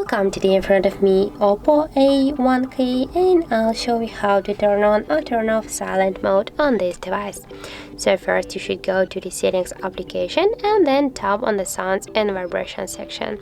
Welcome. Today in front of me Oppo A1K, and I'll show you how to turn on or turn off silent mode on this device. So first you should go to the settings application and then tap on the sounds and vibration section.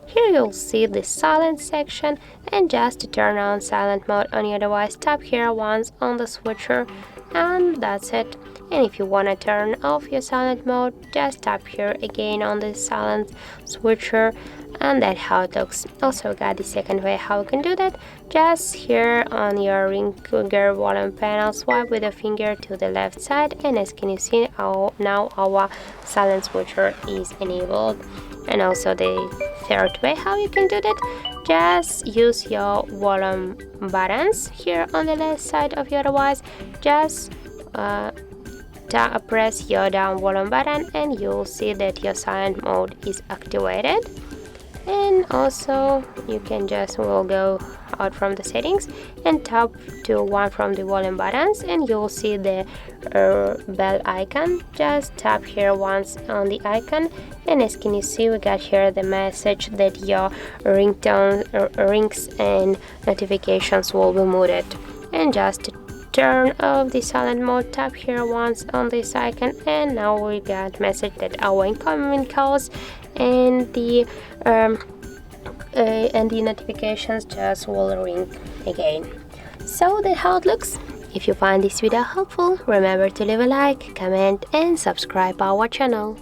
Here you'll see the silent section, and just to turn on silent mode on your device, tap here once on the switcher and that's it. And if you want to turn off your silent mode, just tap here again on the silent switcher, and that's how it looks. Also got the second way how you can do that. Just here on your ring finger volume panel, swipe with a finger to the left side, and as can you see, now our silent switcher is enabled. And also the third way how you can do that, just use your volume buttons here on the left side of your device. Just press your down volume button and you'll see that your silent mode is activated. And also you can just will go out from the settings and tap to one from the volume buttons, and you'll see the bell icon. Just tap here once on the icon, and as can you see, we got here the message that your ringtone rings and notifications will be muted. And just to turn off the silent mode, tap here once on this icon, and now we got message that our incoming calls and the notifications just will ring again. So that's how it looks. If you find this video helpful, remember to leave a like, comment and subscribe our channel.